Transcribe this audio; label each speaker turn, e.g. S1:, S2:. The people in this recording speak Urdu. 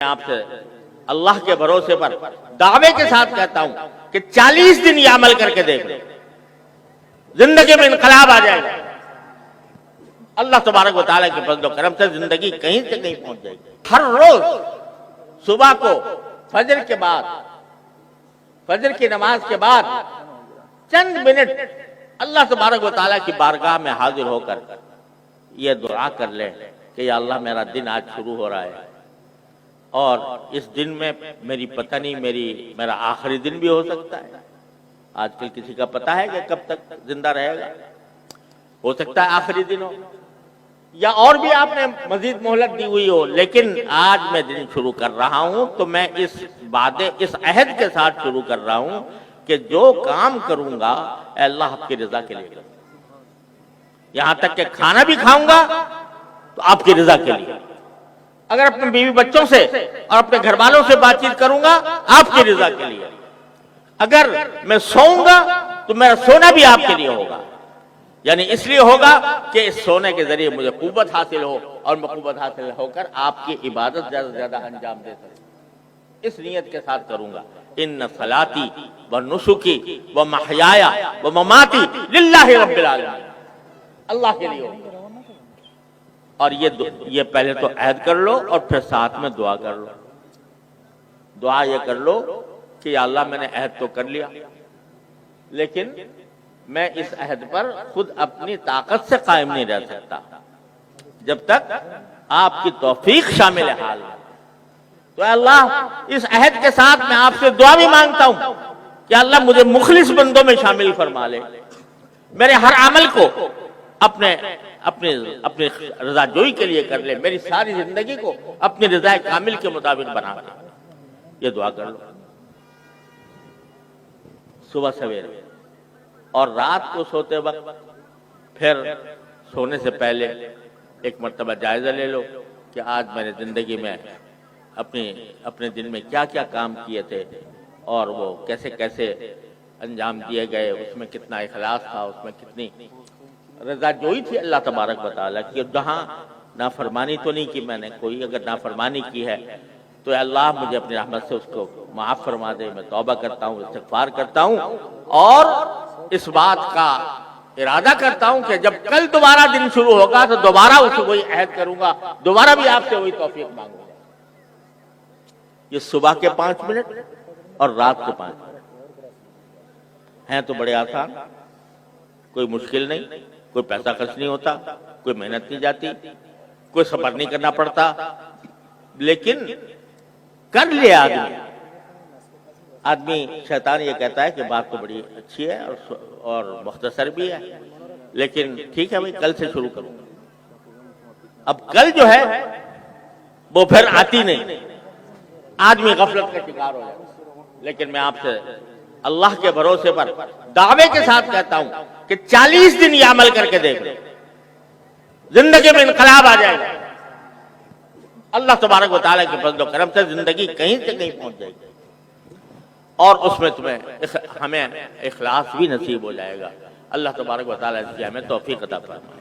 S1: آپ سے اللہ کے بھروسے پر دعوے کے ساتھ کہتا ہوں کہ 40 دن یہ عمل کر کے دیکھ لو، زندگی میں انقلاب آ جائے گا۔ اللہ تبارک و تعالیٰ کے فضل و کرم سے زندگی کہیں سے کہیں پہنچ جائے گی۔ ہر روز صبح کو فجر کے بعد، فجر کی نماز کے بعد چند منٹ اللہ تبارک و تعالیٰ کی بارگاہ میں حاضر ہو کر یہ دعا کر لیں کہ یا اللہ میرا دن آج شروع ہو رہا ہے اور اس دن میں میری پتہ نہیں میرا آخری دن بھی ہو سکتا ہے۔ آج کل کسی کا پتہ ہے کہ کب تک زندہ رہے گا، ہو سکتا ہے آخری دن ہو یا اور بھی آپ نے مزید مہلت دی ہوئی ہو، لیکن آج میں دن شروع کر رہا ہوں تو میں اس عہد کے ساتھ شروع کر رہا ہوں کہ جو کام کروں گا اے اللہ آپ کی رضا کے لیے کروں، یہاں تک کہ کھانا بھی کھاؤں گا تو آپ کی رضا کے لیے، اگر اپنے بیوی بچوں سے اور اپنے گھر والوں سے بات چیت کروں گا آپ کی رضا کے لیے، اگر میں سوؤں گا تو میرا سونا بھی آپ کے لیے ہوگا، یعنی اس لیے ہوگا کہ اس سونے کے ذریعے مجھے قوت حاصل ہو اور میں قوت حاصل ہو کر آپ کی عبادت زیادہ سے زیادہ انجام دے سکوں، اس نیت کے ساتھ کروں گا۔ ان صلاتی و نسکی و محیایا و مماتی للہ رب العالمین، اللہ کے لیے ہوگا۔ اور یہ پہلے تو عہد کر لو اور پھر ساتھ میں دعا کر لو۔ دعا یہ کر لو کہ یا اللہ میں نے عہد تو کر لیا، لیکن میں اس عہد پر خود اپنی طاقت سے قائم نہیں رہ سکتا جب تک آپ کی توفیق شامل حال ہے۔ تو اے اللہ اس عہد کے ساتھ میں آپ سے دعا بھی مانگتا ہوں کہ اللہ مجھے مخلص بندوں میں شامل فرما لے، میرے ہر عمل کو اپنی رضا جوئی کے لیے کر لے، میری ساری زندگی کو اپنی رضا کامل کے مطابق بنا دے۔ یہ دعا کر لو صبح سویرے، اور رات کو سوتے وقت پھر سونے سے پہلے ایک مرتبہ جائزہ لے لو کہ آج میں نے زندگی میں اپنے دن میں کیا کیا کام کیے تھے اور وہ کیسے کیسے انجام دیے گئے، اس میں کتنا اخلاص تھا، اس میں کتنی رضا جوئی تھی اللہ تبارک و تعالیٰ کی، جہاں نافرمانی تو نہیں کی میں نے کوئی، اگر نافرمانی کی ہے تو اللہ مجھے اپنی رحمت سے اس کو معاف فرما دے، میں توبہ کرتا ہوں، استغفار کرتا ہوں اور اس بات کا ارادہ کرتا ہوں کہ جب کل دوبارہ دن شروع ہوگا تو دوبارہ اسے وہی عہد کروں گا، دوبارہ بھی آپ سے وہی توفیق مانگوں گا۔ یہ صبح کے 5 منٹ اور رات کے 5 منٹ ہیں تو بڑے آسان، کوئی مشکل نہیں، کوئی پیسہ خرچ نہیں ہوتا، کوئی محنت نہیں جاتی، کوئی صبر نہیں کرنا پڑتا، لیکن کر لیا آدمی شیطان یہ کہتا ہے کہ بات تو بڑی اچھی ہے اور مختصر بھی ہے، لیکن ٹھیک ہے بھائی کل سے شروع کروں گا۔ اب کل جو ہے وہ پھر آتی نہیں، آدمی غفلت کا شکار ہو جاتا ہے۔ لیکن میں آپ سے اللہ کے بھروسے پر دعوے کے ساتھ کہتا ہوں کہ 40 دن یہ عمل کر کے دیکھ لو، زندگی میں انقلاب آ جائے گا۔ اللہ تبارک و تعالیٰ کے فضل و کرم سے زندگی کہیں سے کہیں پہنچ جائے گی اور اس میں ہمیں اخلاص بھی نصیب ہو جائے گا۔ اللہ تبارک و تعالیٰ اس کی ہمیں توفیق عطا فرمائے۔